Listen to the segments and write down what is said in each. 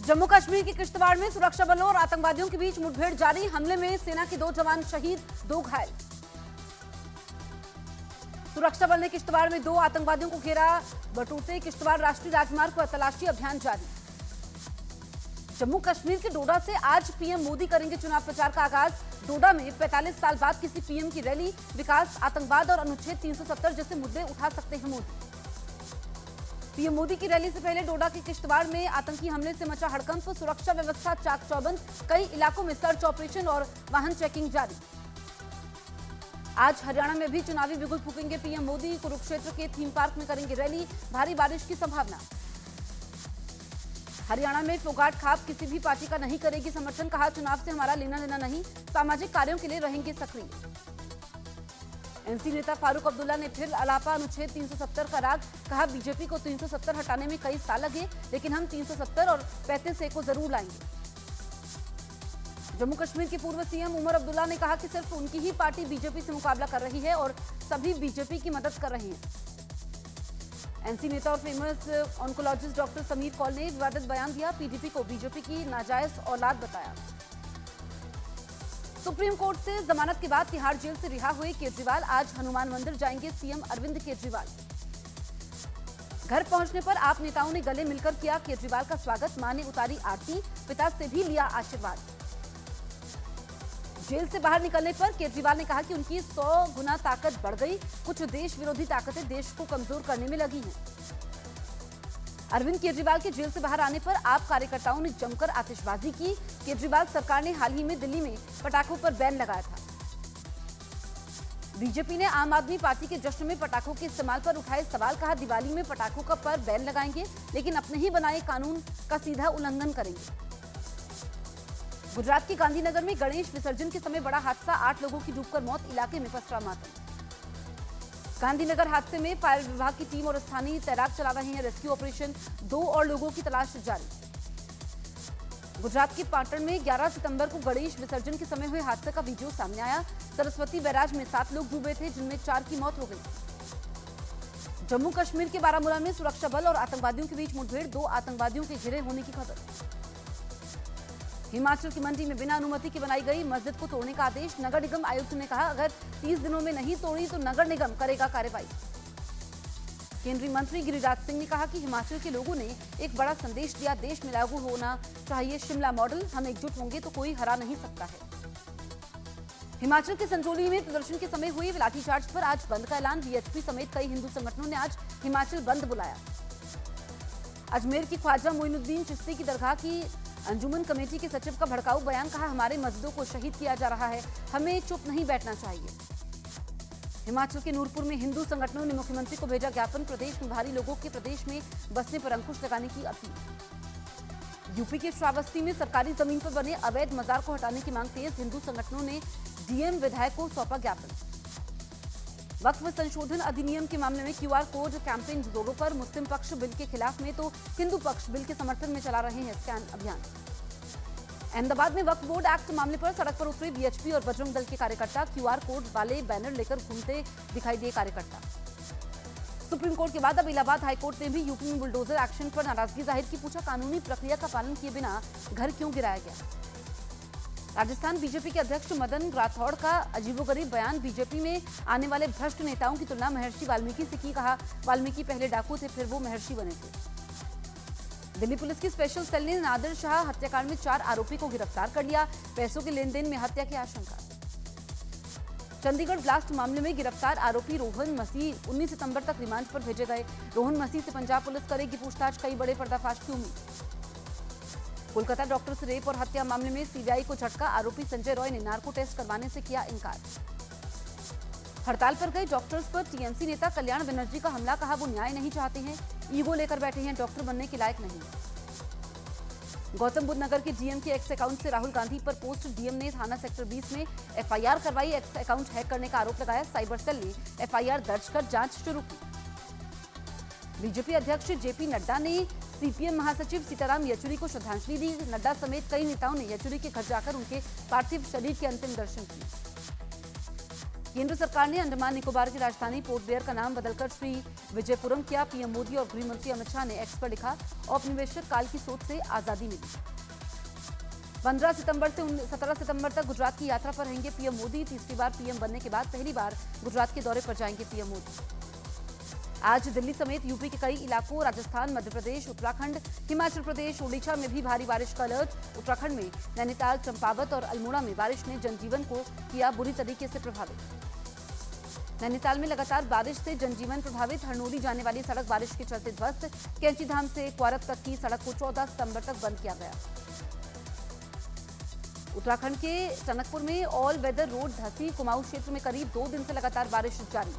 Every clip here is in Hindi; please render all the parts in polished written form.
जम्मू कश्मीर के किश्तवाड़ में सुरक्षा बलों और आतंकवादियों के बीच मुठभेड़ जारी। हमले में सेना के 2 जवान शहीद, 2 घायल। सुरक्षा बल ने किश्तवाड़ में 2 आतंकवादियों को घेरा। बटूते किश्तवाड़ राष्ट्रीय राजमार्ग पर तलाशी अभियान जारी। जम्मू कश्मीर के डोडा से आज पीएम मोदी करेंगे चुनाव प्रचार का आगाज। डोडा में 45 साल बाद किसी पीएम की रैली। विकास, आतंकवाद और अनुच्छेद 370 जैसे मुद्दे उठा सकते हैं मोदी। पीएम मोदी की रैली से पहले डोडा के किश्तवाड़ में आतंकी हमले से मचा हड़कंप। सुरक्षा व्यवस्था चाक चौबंद, कई इलाकों में सर्च ऑपरेशन और वाहन चेकिंग जारी। आज हरियाणा में भी चुनावी बिगुल फूकेंगे पीएम मोदी। कुरुक्षेत्र के थीम पार्क में करेंगे रैली। भारी बारिश की संभावना। हरियाणा में फोगाट खाप किसी भी पार्टी का नहीं करेगी समर्थन। कहा, चुनाव से हमारा लेना देना नहीं, सामाजिक कार्यों के लिए रहेंगे सक्रिय। एनसी नेता फारूक अब्दुल्ला ने फिर अलापा अनुच्छेद 370 का राग। कहा, बीजेपी को 370 हटाने में कई साल लगे, लेकिन हम 370 और 35A को जरूर लाएंगे। जम्मू कश्मीर के पूर्व सीएम उमर अब्दुल्ला ने कहा कि सिर्फ उनकी ही पार्टी बीजेपी से मुकाबला कर रही है और सभी बीजेपी की मदद कर रहे हैं। एनसी नेता और famous oncologist doctor Samir Kaul ने विवादित बयान दिया। पीडीपी को बीजेपी की नाजायज औलाद बताया। सुप्रीम कोर्ट से जमानत के बाद तिहाड़ जेल से रिहा हुए केजरीवाल आज हनुमान मंदिर जाएंगे सीएम अरविंद केजरीवाल। घर पहुंचने पर आप नेताओं ने गले मिलकर किया केजरीवाल का स्वागत। मां ने उतारी आरती, पिता से भी लिया आशीर्वाद। जेल से बाहर निकलने पर केजरीवाल ने कहा कि उनकी 100 गुना ताकत बढ़ गई। कुछ देश विरोधी ताकतें देश को कमजोर करने में लगी हैं। अरविंद केजरीवाल के जेल से बाहर आने पर आप कार्यकर्ताओं ने जमकर आतिशबाजी की। केजरीवाल सरकार ने हाल ही में दिल्ली में पटाखों पर बैन लगाया था। बीजेपी ने आम आदमी पार्टी के जश्न में पटाखों के इस्तेमाल पर उठाए सवाल। कहा, दिवाली में पटाखों का पर बैन लगाएंगे, लेकिन अपने ही बनाए कानून का सीधा उल्लंघन करेंगे। गुजरात के गांधीनगर में गणेश विसर्जन के समय बड़ा हादसा। 8 लोगों की डूबकर मौत। इलाके में पसरा मातम। गांधीनगर हादसे में फायर विभाग की टीम और स्थानीय तैराक चला रहे हैं रेस्क्यू ऑपरेशन। 2 और लोगों की तलाश जारी। गुजरात के पाटन में 11 सितंबर को गणेश विसर्जन के समय हुए हादसे का वीडियो सामने आया। सरस्वती बैराज में 7 लोग डूबे थे, जिनमें 4 की मौत हो गई। जम्मू कश्मीर के बारामूला में सुरक्षा बल और आतंकवादियों के बीच मुठभेड़। 2 आतंकवादियों के घिरे होने की खबर। हिमाचल की मंडी में बिना अनुमति के बनाई गई मस्जिद को तोड़ने का आदेश। नगर निगम आयुक्त ने कहा, अगर 30 दिनों में नहीं तोड़ी तो नगर निगम करेगा कार्रवाई। केंद्रीय मंत्री गिरिराज सिंह ने कहा कि हिमाचल के लोगों ने एक बड़ा संदेश दिया। देश में लागू होना चाहिए शिमला मॉडल। हम एकजुट होंगे तो कोई हरा नहीं सकता है। हिमाचल के संजौली में प्रदर्शन के समय हुए लाठीचार्ज पर आज बंद का ऐलान। वीएचपी समेत कई हिंदू संगठनों ने आज हिमाचल बंद बुलाया। अजमेर की ख्वाजा मोइनुद्दीन चिश्ती की दरगाह की अंजुमन कमेटी के सचिव का भड़काऊ बयान। कहा, हमारे मस्जिदों को शहीद किया जा रहा है, हमें चुप नहीं बैठना चाहिए। हिमाचल के नूरपुर में हिंदू संगठनों ने मुख्यमंत्री को भेजा ज्ञापन। प्रदेश में भारी लोगों के प्रदेश में बसने पर अंकुश लगाने की अपील। यूपी के श्रावस्ती में सरकारी जमीन पर बने अवैध मजार को हटाने की मांग तेज। हिंदू संगठनों ने डीएम विधायक को सौंपा ज्ञापन। वक्फ संशोधन अधिनियम के मामले में क्यूआर कोड कैंपेन जोरों पर। मुस्लिम पक्ष बिल के खिलाफ में तो हिंदू पक्ष बिल के समर्थन में चला रहे हैं स्कैन अभियान। अहमदाबाद में वक्फ बोर्ड एक्ट मामले पर सड़क पर उतरे बीएचपी और बजरंग दल के कार्यकर्ता। क्यूआर कोड वाले बैनर लेकर घूमते दिखाई दिए कार्यकर्ता। सुप्रीम कोर्ट के बाद अब इलाहाबाद हाईकोर्ट ने भी यूपी में बुलडोजर एक्शन पर नाराजगी जाहिर की। पूछा, कानूनी प्रक्रिया का पालन किए बिना घर क्यों गिराया गया। राजस्थान बीजेपी के अध्यक्ष मदन राठौड़ का अजीबोगरीब बयान। बीजेपी में आने वाले भ्रष्ट नेताओं की तुलना महर्षि वाल्मीकि से की। कहा, वाल्मीकि पहले डाकू थे, फिर वो महर्षि बने थे। दिल्ली पुलिस की स्पेशल सेल ने नादिर शाह हत्याकांड में 4 आरोपी को गिरफ्तार कर लिया। पैसों के लेन देन में हत्या की आशंका। चंडीगढ़ ब्लास्ट मामले में गिरफ्तार आरोपी रोहन मसीह 19 सितंबर तक रिमांड पर भेजे गए। रोहन मसीह से पंजाब पुलिस करेगी पूछताछ। कई बड़े पर्दाफाश की उम्मीद। कोलकाता डॉक्टर्स रेप और हत्या मामले में सीबीआई को झटका। आरोपी संजय रॉय ने नार्को टेस्ट करवाने से किया इनकार। हड़ताल पर गए डॉक्टर्स पर टीएमसी नेता कल्याण बनर्जी का हमला। कहा, वो न्याय नहीं चाहते हैं, ईगो लेकर बैठे हैं, डॉक्टर बनने के लायक नहीं। गौतम बुद्ध नगर के डीएम के एक्स अकाउंट से राहुल गांधी पर पोस्ट। डीएम ने थाना सेक्टर 20 में एफआईआर करवाई। एक्स अकाउंट हैक करने का आरोप लगाया। साइबर सेल ने एफआईआर दर्ज कर जांच शुरू की। बीजेपी अध्यक्ष जेपी नड्डा ने सीपीएम महासचिव सीताराम येचुरी को श्रद्धांजलि दी। नड्डा समेत कई नेताओं ने येचुरी के घर जाकर उनके पार्थिव शरीर के अंतिम दर्शन किए। केंद्र सरकार ने अंडमान निकोबार की राजधानी पोर्ट ब्लेयर का नाम बदलकर श्री विजयपुरम किया। पीएम मोदी और गृह मंत्री अमित शाह ने एक्स पर लिखा, औपनिवेशिक काल की सोच से आजादी मिली। 15 सितंबर से 17 सितंबर तक गुजरात की यात्रा पर रहेंगे पीएम मोदी। तीसरी बार पीएम बनने के बाद पहली बार गुजरात के दौरे पर जाएंगे पीएम मोदी। आज दिल्ली समेत यूपी के कई इलाकों, राजस्थान, मध्य प्रदेश, उत्तराखंड, हिमाचल प्रदेश, ओडिशा में भी भारी बारिश का अलर्ट। उत्तराखंड में नैनीताल, चंपावत और अल्मोड़ा में बारिश ने जनजीवन को किया बुरी तरीके से प्रभावित। नैनीताल में लगातार बारिश से जनजीवन प्रभावित। हरनोली जाने वाली सड़क बारिश के चलते ध्वस्त। कैंचीधाम से क्वारक तक की सड़क को 14 सितंबर तक बंद किया गया। उत्तराखंड के टनकपुर में ऑल वेदर रोड धसी। कुमाऊं क्षेत्र में करीब 2 दिन से लगातार बारिश जारी।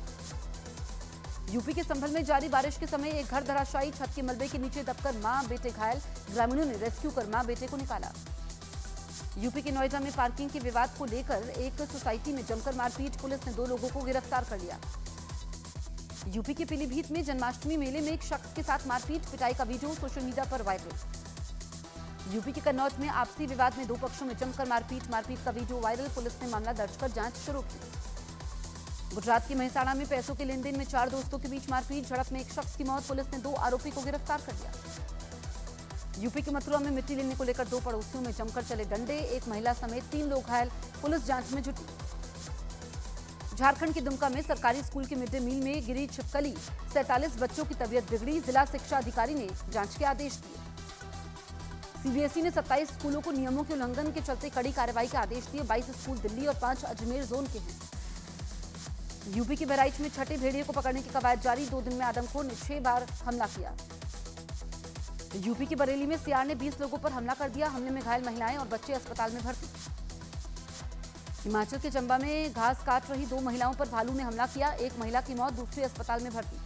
यूपी के संभल में जारी बारिश के समय एक घर धराशायी, छत के मलबे के नीचे दबकर मां बेटे घायल। ग्रामीणों ने रेस्क्यू कर मां बेटे को निकाला। यूपी के नोएडा में पार्किंग के विवाद को लेकर एक सोसाइटी में जमकर मारपीट। पुलिस ने 2 लोगों को गिरफ्तार कर लिया। यूपी के पीलीभीत में जन्माष्टमी मेले में एक शख्स के साथ मारपीट, पिटाई का वीडियो सोशल मीडिया पर वायरल। यूपी के कन्नौज में आपसी विवाद में 2 पक्षों में जमकर मारपीट का वीडियो वायरल। पुलिस ने मामला दर्ज कर जांच शुरू की। गुजरात के मेहसाणा में पैसों के लेन देन में 4 दोस्तों के बीच मारपीट, झड़प में एक शख्स की मौत। पुलिस ने 2 आरोपी को गिरफ्तार कर लिया। यूपी के मथुरा में मिट्टी लेने को लेकर 2 पड़ोसियों में जमकर चले डंडे, एक महिला समेत 3 लोग घायल। पुलिस जांच में जुटी। झारखंड के दुमका में सरकारी स्कूल के मिड डे मील में गिरी छिपकली, 47 बच्चों की तबीयत बिगड़ी। जिला शिक्षा अधिकारी ने जांच के आदेश दिए। सीबीएसई ने 27 स्कूलों को नियमों के उल्लंघन के चलते कड़ी कार्रवाई के आदेश दिए। 22 स्कूल दिल्ली और 5 अजमेर जोन के हैं। यूपी के बहराइच में छठे भेड़िए को पकड़ने की कवायद जारी। 2 दिन में आदमखोर ने 6 बार हमला किया। यूपी के बरेली में सियार ने 20 लोगों पर हमला कर दिया। हमले में घायल महिलाएं और बच्चे अस्पताल में भर्ती। हिमाचल के चंबा में घास काट रही 2 महिलाओं पर भालू ने हमला किया। एक महिला की मौत, दूसरी अस्पताल में भर्ती।